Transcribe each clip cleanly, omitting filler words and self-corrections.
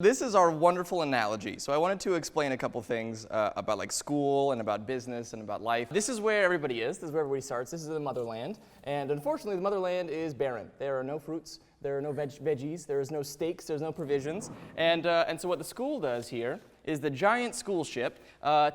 This is our wonderful analogy. So I wanted to explain a couple things about like school and about business and about life. This is where everybody is. This is where everybody starts. This is the motherland. And unfortunately, the motherland is barren. There are no fruits. There are no veggies. There is no steaks. There's no provisions. And so what the school does here is the giant school ship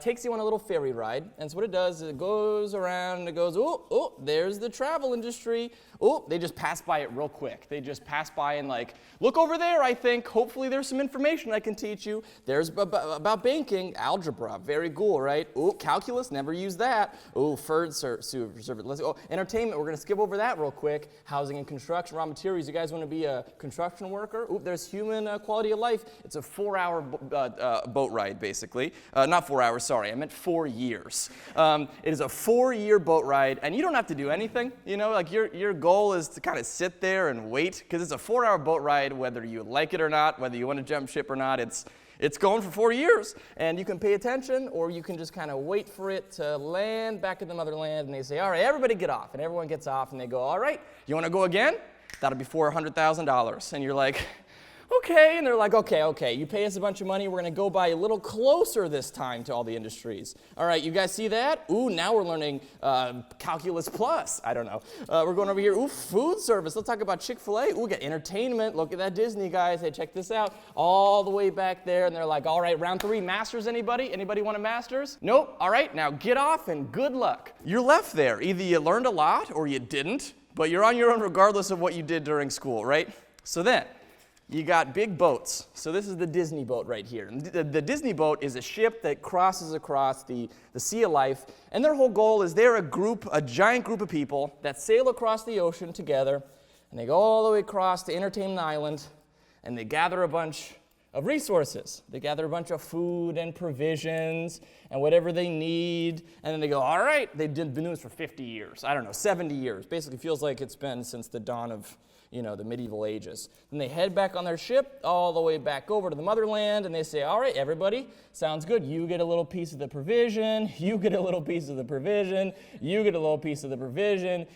takes you on a little ferry ride. And so what it does is it goes around and it goes, oh, there's the travel industry. Oh, they just pass by it real quick. They just pass by and like, look over there, I think. Hopefully there's some information I can teach you. There's about banking, algebra, very cool, right? Oh, calculus, never use that. Oh, entertainment, we're going to skip over that real quick. Housing and construction, raw materials. You guys want to be a construction worker? Oh, there's human quality of life. It's a 4-hour boat ride, basically. Not 4 hours, sorry. I meant 4 years. It is a 4-year boat ride, and you don't have to do anything. You know, like your goal is to kind of sit there and wait, because it's a 4-hour boat ride, whether you like it or not, whether you want to jump ship or not. It's going for 4 years, and you can pay attention, or you can just kind of wait for it to land back in the motherland, and they say, all right, everybody get off, and everyone gets off, and they go, all right, you want to go again? That'll be $400,000, and you're like, okay, and they're like, okay, you pay us a bunch of money, we're going to go by a little closer this time to all the industries. All right, you guys see that? Ooh, now we're learning calculus plus, I don't know. We're going over here, ooh, food service, let's talk about Chick-fil-A. Ooh, we got entertainment, look at that Disney, guys, hey, check this out. All the way back there, and they're like, all right, round 3, masters, anybody? Anybody want a masters? Nope, all right, now get off and good luck. You're left there, either you learned a lot or you didn't, but you're on your own regardless of what you did during school, right? So then, you got big boats. So this is the Disney boat right here. And the Disney boat is a ship that crosses across the Sea of Life. And their whole goal is they're a giant group of people that sail across the ocean together. And they go all the way across to Entertainment Island. And they gather a bunch of resources. They gather a bunch of food and provisions and whatever they need. And then they go, all right, they've been doing this for 50 years. I don't know, 70 years. Basically feels like it's been since the dawn of the medieval ages. Then they head back on their ship all the way back over to the motherland, and they say, all right, everybody, sounds good. You get a little piece of the provision, you get a little piece of the provision, you get a little piece of the provision,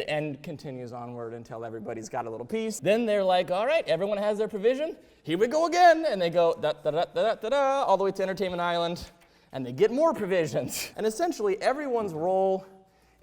and continues onward until everybody's got a little piece. Then they're like, all right, everyone has their provision, here we go again, and they go da-da-da-da-da-da, all the way to Entertainment Island, and they get more provisions. And essentially, everyone's role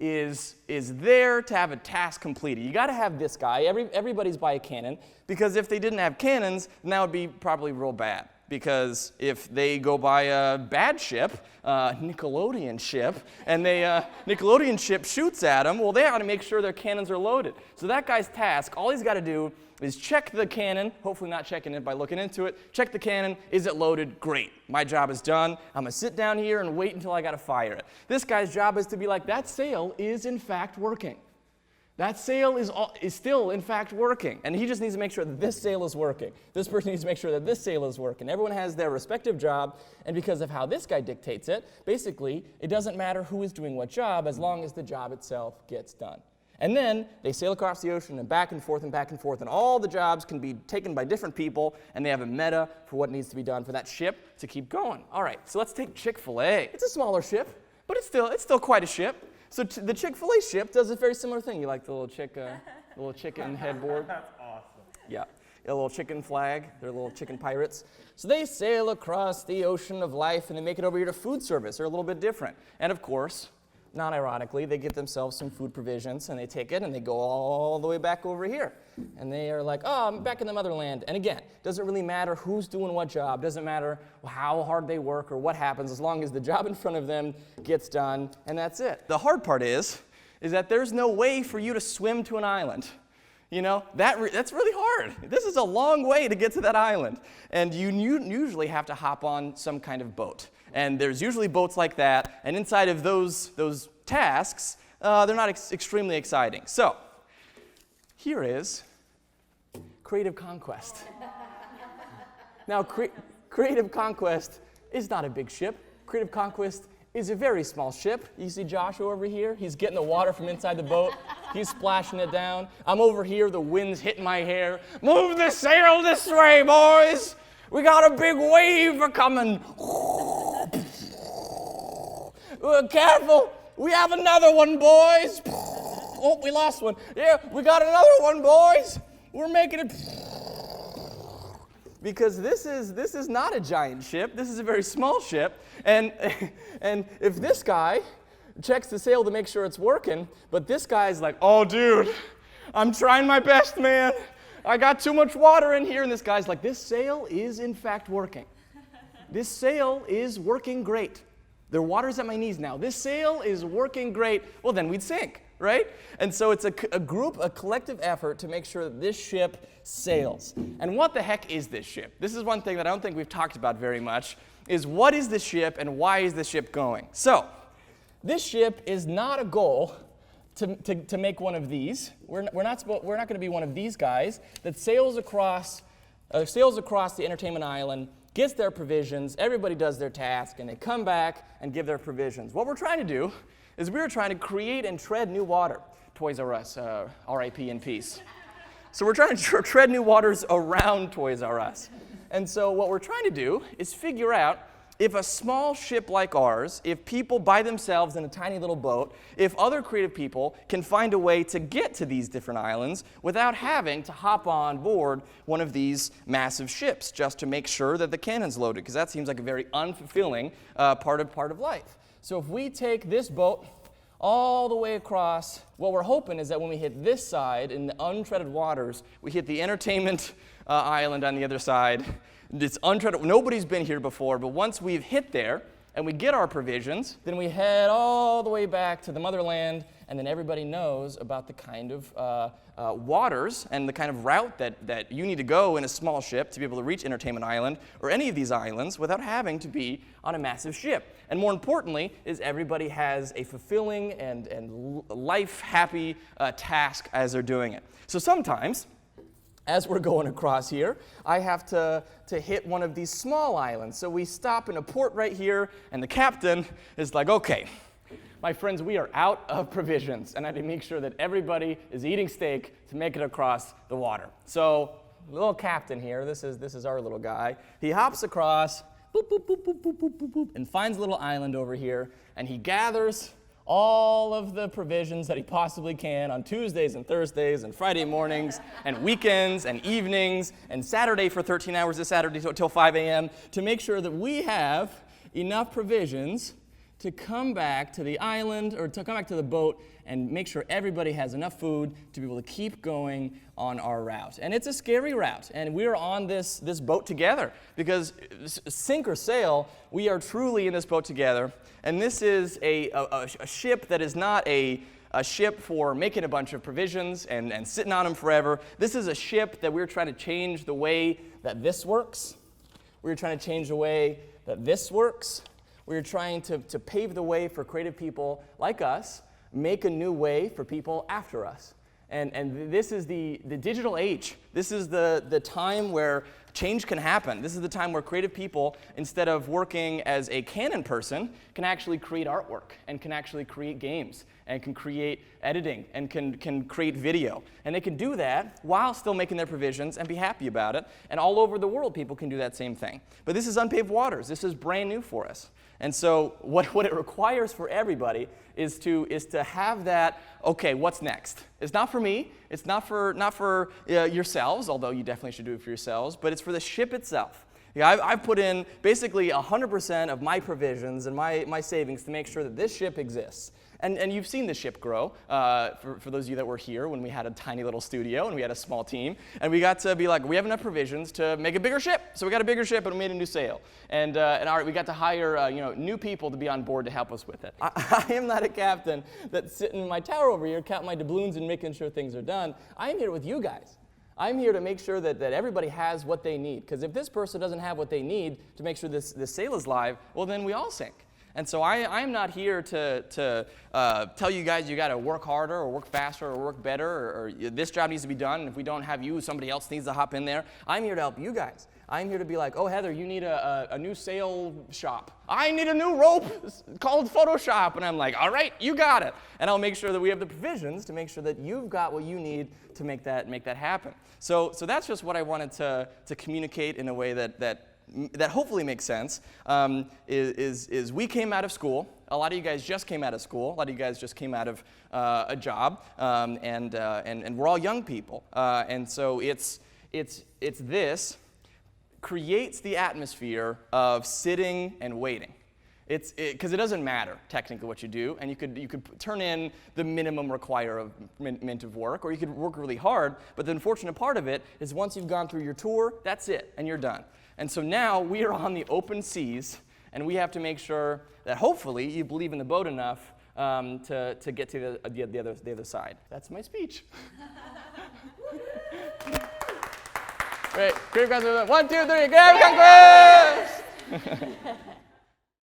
is there to have a task completed. You got to have this guy. Everybody's by a cannon, because if they didn't have cannons, then that would be probably real bad. Because if they go by a bad ship, Nickelodeon ship, and Nickelodeon ship shoots at them, well, they ought to make sure their cannons are loaded. So that guy's task, all he's got to do is check the cannon, hopefully not checking it by looking into it, check the cannon, is it loaded? Great, my job is done. I'm gonna sit down here and wait until I gotta fire it. This guy's job is to be like, that sail is in fact working. That sail is still, in fact, working. And he just needs to make sure that this sail is working. This person needs to make sure that this sail is working. Everyone has their respective job, and because of how this guy dictates it, basically, it doesn't matter who is doing what job as long as the job itself gets done. And then they sail across the ocean and back and forth, and all the jobs can be taken by different people, and they have a meta for what needs to be done for that ship to keep going. All right, so let's take Chick-fil-A. It's a smaller ship, but it's still quite a ship. So the Chick-fil-A ship does a very similar thing. You like the little chicken headboard? That's awesome. Yeah, a little chicken flag. They're little chicken pirates. So they sail across the ocean of life, and they make it over here to food service. They're a little bit different. And of course, non-ironically, they get themselves some food provisions, and they take it, and they go all the way back over here. And they are like, oh, I'm back in the motherland. And again, doesn't really matter who's doing what job, doesn't matter how hard they work or what happens, as long as the job in front of them gets done, and that's it. The hard part is that there's no way for you to swim to an island. You know, that's really hard. This is a long way to get to that island. And you usually have to hop on some kind of boat. And there's usually boats like that, and inside of those tasks, they're not extremely exciting. So, here is Creative Conquest. Now, Creative Conquest is not a big ship. Creative Conquest is a very small ship. You see Joshua over here? He's getting the water from inside the boat. He's splashing it down. I'm over here, the wind's hitting my hair. Move the sail this way, boys! We got a big wave a-coming. Careful, we have another one, boys. Oh, we lost one. Yeah, we got another one, boys. We're making it. because this is not a giant ship. This is a very small ship. And if this guy checks the sail to make sure it's working, but this guy's like, oh, dude, I'm trying my best, man. I got too much water in here. And this guy's like, this sail is in fact working. This sail is working great. The water's at my knees now. This sail is working great. Well, then we'd sink, right? And so it's a collective effort to make sure that this ship sails. And what the heck is this ship? This is one thing that I don't think we've talked about very much, is what is the ship and why is the ship going? So, this ship is not a goal to make one of these. We're not going to be one of these guys that sails across the entertainment island, gets their provisions, everybody does their task, and they come back and give their provisions. What we're trying to do is we're trying to create and tread new water. Toys R Us, R.I.P. in peace. So we're trying to tread new waters around Toys R Us. And so what we're trying to do is figure out if a small ship like ours, if people by themselves in a tiny little boat, if other creative people can find a way to get to these different islands without having to hop on board one of these massive ships just to make sure that the cannon's loaded, because that seems like a very unfulfilling part of life. So if we take this boat all the way across, what we're hoping is that when we hit this side in the untreaded waters, we hit the entertainment island on the other side. It's untreaded. Nobody's been here before, but once we've hit there and we get our provisions, then we head all the way back to the motherland, and then everybody knows about the kind of waters and the kind of route that you need to go in a small ship to be able to reach Entertainment Island or any of these islands without having to be on a massive ship. And more importantly, is everybody has a fulfilling and life-happy task as they're doing it. So sometimes, as we're going across here, I have to hit one of these small islands. So we stop in a port right here, and the captain is like, okay, my friends, we are out of provisions, and I need to make sure that everybody is eating steak to make it across the water. So the little captain here, this is our little guy, he hops across, boop, boop, boop, boop, boop, boop, boop, boop, and finds a little island over here, and he gathers all of the provisions that he possibly can on Tuesdays and Thursdays and Friday mornings and weekends and evenings and Saturday for 13 hours this Saturday till 5 a.m. to make sure that we have enough provisions to come back to the island or to come back to the boat and make sure everybody has enough food to be able to keep going on our route. And it's a scary route, and we're on this boat together because sink or sail, we are truly in this boat together. And this is a ship that is not a ship for making a bunch of provisions and sitting on them forever. This is a ship that we're trying to change the way that this works. We're trying to change the way that this works. We're trying to pave the way for creative people like us, make a new way for people after us. And this is the digital age. This is the time where change can happen. This is the time where creative people, instead of working as a canon person, can actually create artwork and can actually create games and can create editing and can create video. And they can do that while still making their provisions and be happy about it. And all over the world, people can do that same thing. But this is unpaved waters. This is brand new for us. And so what it requires for everybody is to have that, okay, what's next? It's not for me. It's not for yourselves, although you definitely should do it for yourselves, but it's for the ship itself. Yeah, I've put in basically 100% of my provisions and my savings to make sure that this ship exists. And you've seen the ship grow, for those of you that were here when we had a tiny little studio and we had a small team. And we got to be like, we have enough provisions to make a bigger ship. So we got a bigger ship and we made a new sail. And we got to hire new people to be on board to help us with it. I am not a captain that's sitting in my tower over here counting my doubloons and making sure things are done. I am here with you guys. I'm here to make sure that everybody has what they need. Because if this person doesn't have what they need to make sure this sail is live, well, then we all sink. And so I'm not here to tell you guys you got to work harder or work faster or work better or this job needs to be done. And if we don't have you, somebody else needs to hop in there. I'm here to help you guys. I'm here to be like, oh, Heather, you need a new sail shop. I need a new rope called Photoshop. And I'm like, all right, you got it. And I'll make sure that we have the provisions to make sure that you've got what you need to make that happen. So that's just what I wanted to communicate in a way that hopefully makes sense, is we came out of school. A lot of you guys just came out of school. A lot of you guys just came out of a job, and we're all young people. And so it's this. creates the atmosphere of sitting and waiting. Because it doesn't matter technically what you do, and you could turn in the minimum requirement of work, or you could work really hard. But the unfortunate part of it is once you've gone through your tour, that's it, and you're done. And so now we are on the open seas, and we have to make sure that hopefully you believe in the boat enough to get to the other side. That's my speech. Great, Creative Conquest. 1, 2, 3, Creative Conquest!